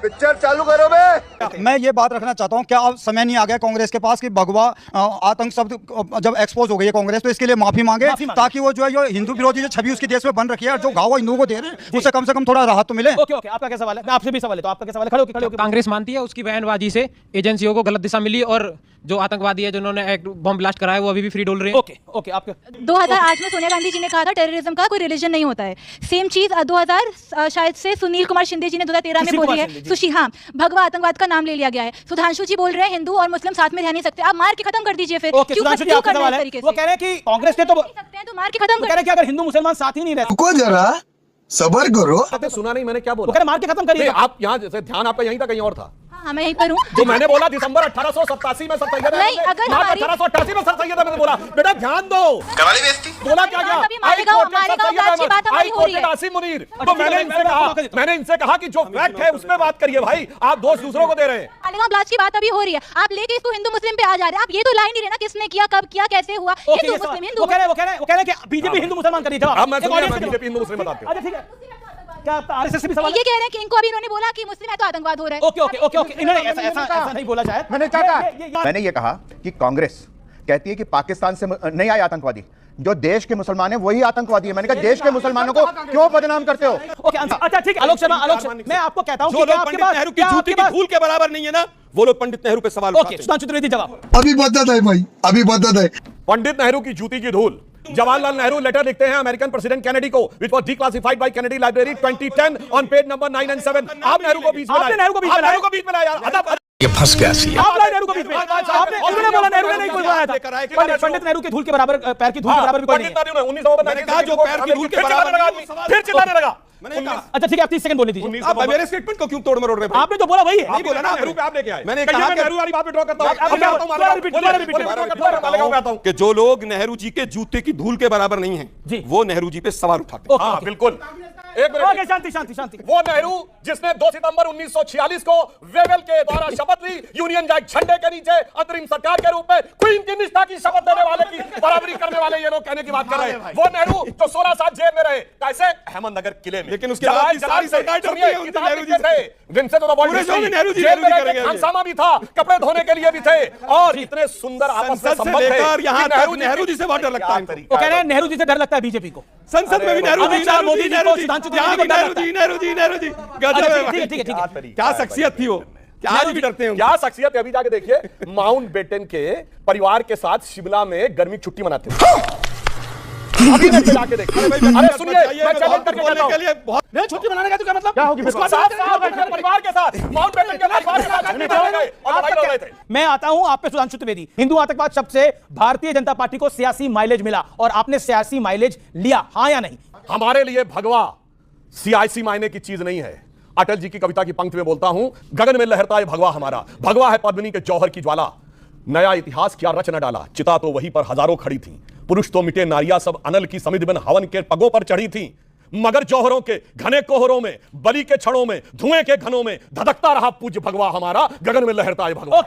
Picture चालू करो बे। मैं ये बात रखना चाहता हूँ, क्या अब समय नहीं आ गया कांग्रेस के पास कि भगवा आतंक शब्द जब एक्सपोज हो गई है कांग्रेस, तो इसके लिए माफी मांगे ताकि वो जो है जो हिंदू विरोधी जो छवि उसकी देश में बन रखी है, जो घाव हिंदुओं को दे रहे हैं, उससे कम थोड़ा राहत तो मिले। ओके ओके, आपका क्या सवाल है? मैं आपसे भी सवाल है, तो आपका क्या सवाल है? खड़े होके कांग्रेस मानती है उसकी बयानबाजी से एजेंसियों को गलत दिशा मिली और जो आतंकवादी है जिन्होंने एक बम ब्लास्ट कराया वो अभी भी फ्री डोल रहे हैं। ओके ओके, आपका 2008 में सोनिया गांधी जी ने कहा था टेररिज्म का कोई रिलीजन नहीं होता है। सेम चीज 2000 शायद से सुनील कुमार शिंदे जी ने 2013 में बोली है। हाँ, भगवा आतंकवाद का नाम ले लिया गया है। सुधांशु जी बोल रहे हैं हिंदू और मुस्लिम साथ में रह नहीं सकते, आप मार के खत्म कर दीजिए फिर। ओके, सुधांशु जी आपका सवाल है। वो कह रहे हैं कि कांग्रेस ने तो सकते हैं तो मार के खत्म कह रहे हैं कि अगर हिंदू मुसलमान साथ ही नहीं रहते, रुको जरा, सबर करो। सुना नहीं मैंने क्या बोला? वो कह रहे मार के खत्म करिए। आप यहाँ जैसे ध्यान आपका यहीं था, कहीं और था। हाँ, मैं यहीं पर हूँ। जो मैंने बोला दिसंबर 1887 में सर सैयद नहीं, अगर हमारी 1888 में सर सैयद मैंने बोला, बेटा ध्यान दो। कवाली बेइज्जती बोला क्या गया? तो मैंने इनसे कहा कि जो फैक्ट है उसमें बात करिए भाई, आप दोष दूसरों को दे रहे हैं। मालेगांव ब्लास्ट की बात अभी हो रही है, आप लेके इसको हिंदू मुस्लिम पे आ जा रहे हैं। आप ये तो लाइन नहीं लेना किसने किया, कब किया, कैसे हुआ। हिंदू मुस्लिम हिंदू। वो कह रहे हैं कि बीजेपी हिंदू मुसलमान करिए। अब मैं बीजेपी हिंदू मुस्लिम बताते हैं। अच्छा ठीक है, क्या आपका आरएसएस से भी सवाल? ये कह रहे हैं कि इनको अभी इन्होंने बोला कि मुस्लिम है तो आतंकवाद हो रहा है। ओके ओके ओके ओके, इन्होंने ऐसा नहीं बोला जाए। मैंने क्या कहा? मैंने ये कहा कि कांग्रेस कहती है कि पाकिस्तान से नहीं आए आतंकवादी, जो देश के मुसलमान है वही आतंकवादी है। मैंने कहा देश के मुसलमानों को क्यों बदनाम करते हो? ओके, अच्छा ठीक है, आलोक शर्मा, मैं आपको कहता हूं कि पंडित नेहरू की जूती की धूल के बराबर नहीं है ना, वो लोग पंडित नेहरू पे सवाल उठाते हैं। सुधांशु त्रिवेदी जवाब। अभी बदत है भाई, अभी बदत है। पंडित नेहरू की जूती की धूल। जवाहरलाल नेहरू लेटर लिखते हैं अमेरिकन प्रेसिडेंट कैनेडी को, which was declassified by Kennedy Library 2010 on page number 9 and 7। आप नेहरू को बीच में लाए, नेहरू को बीच में लाया यार। ये फंस गया सी। आप लाए नेहरू को बीच में। आपने उन्होंने बोला, नेहरू ने नहीं बोला था। पंडित नेहरू के धूल के बराबर, पैर की धूल के बराबर भी कोई नहीं है। पंडित नेहरू ने 1900 में कहा जो पैर की धूल के बराबर, फिर चिल्लाने लगा। अच्छा ठीक है, आप 30 सेकंड बोले दीजिए। आप मेरे स्टेटमेंट को क्यों तोड़ मरोड़ रहे हैं? आपने जो बोला वही है। नहीं बोला ना, नेहरू पे आप लेके आए। मैंने कहा नेहरू वाली बात पे ड्रॉ करता हूं कि जो लोग नेहरू जी के जूते की धूल के बराबर नहीं हैं, वो नेहरू जी पे सवाल उठाते हैं। हाँ बिल्कुल। एक मिनट, शांति शांति शांति। वो नेहरू जिसने 2 सितंबर 1946 को वेवेल के द्वारा शपथ ली, यूनियन जैक झंडे के नीचे अंतरिम सरकार के रूप में क्वीन की निष्ठा की शपथ देने वाले की बराबरी करने वाले ये लोग कहने की बात कर रहे हैं। वो नेहरू जो 16 साल जेल में रहे, कैसे? अहमदनगर किले में। लेकिन उसके बाद सारी सरकार डरती है उनसे। नेहरू जी थे, Vincent of the world Nehru ji करेंगे। खानसामा भी था, कपड़े धोने के लिए भी थे, और इतने सुंदर आपस में संबंध थे। यहां नेहरू जी से बहुत डर लगता है। वो कह रहे हैं नेहरू जी से डर लगता है बीजेपी को। संसद में भी नेहरू जी, मोदी जी को, सुधांशु नेहरू जी गजब है। ठीक है, क्या शख्सियत थी वो, आज भी डरते हैं। क्या शख्सियत है, अभी जाके देखिए। माउंट बेटन के परिवार के साथ शिमला में गर्मी की छुट्टी मनाते हैं। अभी जाके देखिए। अरे सुनिए, मैं चैलेंज करके कहता हूं, नहीं छुट्टी मनाने का तो क्या मतलब? क्या होगी? परिवार के साथ, माउंट बेटन के परिवार के साथ छुट्टी मना गए और दवाई ले रहे थे। मैं आता हूं आप पे सुधांशु त्रिवेदी। हिंदू आतंकवाद शब्द से भारतीय जनता पार्टी को सियासी माइलेज मिला, और आपने सियासी माइलेज लिया, हाँ या नहीं? हमारे लिए भगवा सियासी मायने की चीज नहीं है। अटल जी की कविता की पंक्ति में बोलता हूं, गगन में लहरता है भगवा हमारा, भगवा है पद्मिनी के जौहर की ज्वाला। नया इतिहास क्या रच न डाला, चिता तो वहीं पर हजारों खड़ी थी। पुरुष तो मिटे, नारियां सब अनल की समिध बिन हवन के पगों पर चढ़ी थी। मगर जौहरों के घने कोहरों में, बलि के क्षणों में, धुएं के घनों में धधकता रहा पूज्य भगवा हमारा, गगन में लहरता है भगवा।